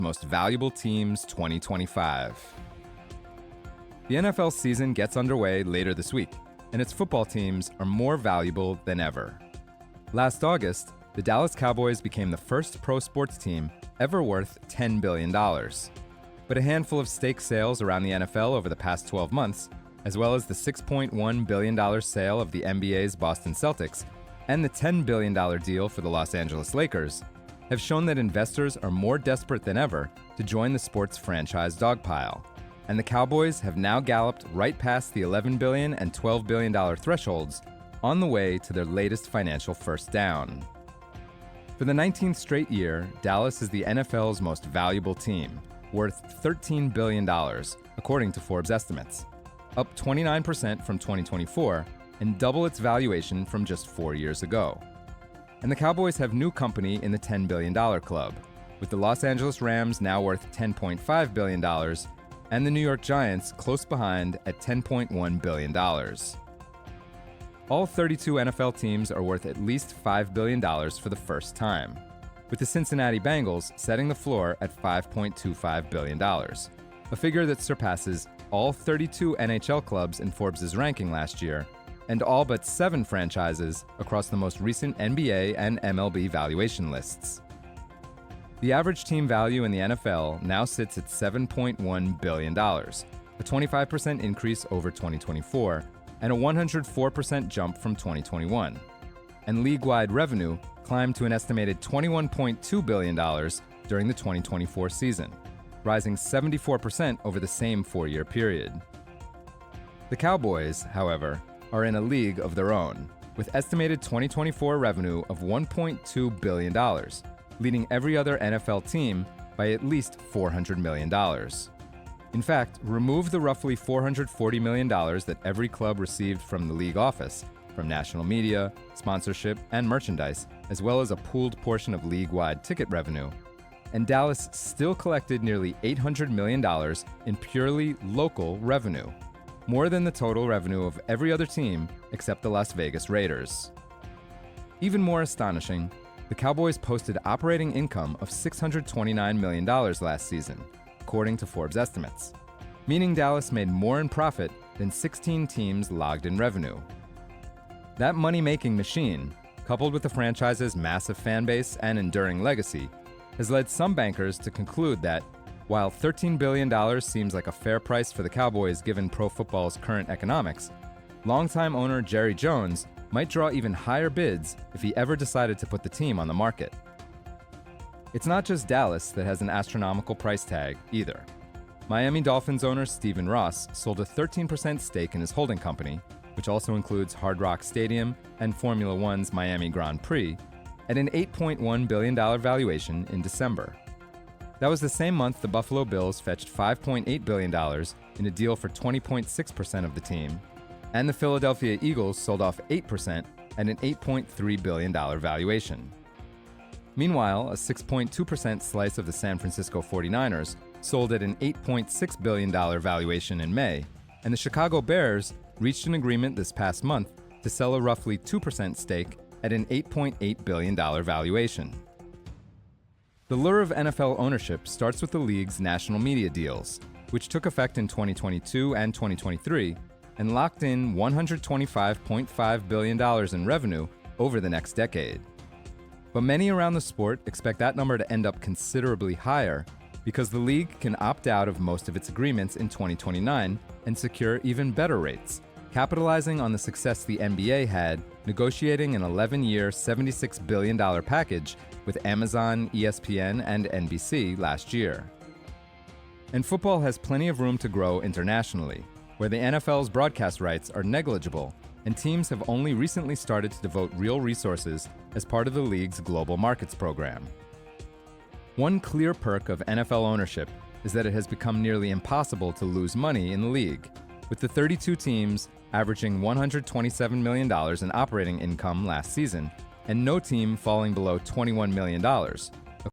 Most Valuable Teams 2025. The NFL season gets underway later this week, and its football teams are more valuable than ever. Last August, the Dallas Cowboys became the first pro sports team ever worth $10 billion. But a handful of stake sales around the NFL over the past 12 months, as well as the $6.1 billion sale of the NBA's Boston Celtics and the $10 billion deal for the Los Angeles Lakers, have shown that investors are more desperate than ever to join the sports franchise dogpile. And the Cowboys have now galloped right past the $11 billion and $12 billion thresholds on the way to their latest financial first down. For the 19th straight year, Dallas is the NFL's most valuable team, worth $13 billion, according to Forbes estimates, up 29% from 2024 and double its valuation from just 4 years ago. And the Cowboys have new company in the $10 billion club, with the Los Angeles Rams now worth $10.5 billion and the New York Giants close behind at $10.1 billion. All 32 NFL teams are worth at least $5 billion for the first time, with the Cincinnati Bengals setting the floor at $5.25 billion, a figure that surpasses all 32 NHL clubs in Forbes' ranking last year, and all but 7 franchises across the most recent NBA and MLB valuation lists. The average team value in the NFL now sits at $7.1 billion, a 25% increase over 2024, and a 104% jump from 2021. And league-wide revenue climbed to an estimated $21.2 billion during the 2024 season, rising 74% over the same 4-year period. The Cowboys, however, are in a league of their own, with estimated 2024 revenue of $1.2 billion, leading every other NFL team by at least $400 million. In fact, remove the roughly $440 million that every club received from the league office, from national media, sponsorship, and merchandise, as well as a pooled portion of league-wide ticket revenue, and Dallas still collected nearly $800 million in purely local revenue, more than the total revenue of every other team except the Las Vegas Raiders. Even more astonishing, the Cowboys posted operating income of $629 million last season, according to Forbes estimates, meaning Dallas made more in profit than 16 teams logged in revenue. That money-making machine, coupled with the franchise's massive fan base and enduring legacy, has led some bankers to conclude that, while $13 billion seems like a fair price for the Cowboys given pro football's current economics, longtime owner Jerry Jones might draw even higher bids if he ever decided to put the team on the market. It's not just Dallas that has an astronomical price tag, either. Miami Dolphins owner Stephen Ross sold a 13% stake in his holding company, which also includes Hard Rock Stadium and Formula One's Miami Grand Prix, at an $8.1 billion valuation in December. That was the same month the Buffalo Bills fetched $5.8 billion in a deal for 20.6% of the team, and the Philadelphia Eagles sold off 8% at an $8.3 billion valuation. Meanwhile, a 6.2% slice of the San Francisco 49ers sold at an $8.6 billion valuation in May, and the Chicago Bears reached an agreement this past month to sell a roughly 2% stake at an $8.8 billion valuation. The lure of NFL ownership starts with the league's national media deals, which took effect in 2022 and 2023 and locked in $125.5 billion in revenue over the next decade. But many around the sport expect that number to end up considerably higher because the league can opt out of most of its agreements in 2029 and secure even better rates, capitalizing on the success the NBA had negotiating an 11-year, $76 billion package with Amazon, ESPN, and NBC last year. And football has plenty of room to grow internationally, where the NFL's broadcast rights are negligible, and teams have only recently started to devote real resources as part of the league's global markets program. One clear perk of NFL ownership is that it has become nearly impossible to lose money in the league, with the 32 teams averaging $127 million in operating income last season, and no team falling below $21 million,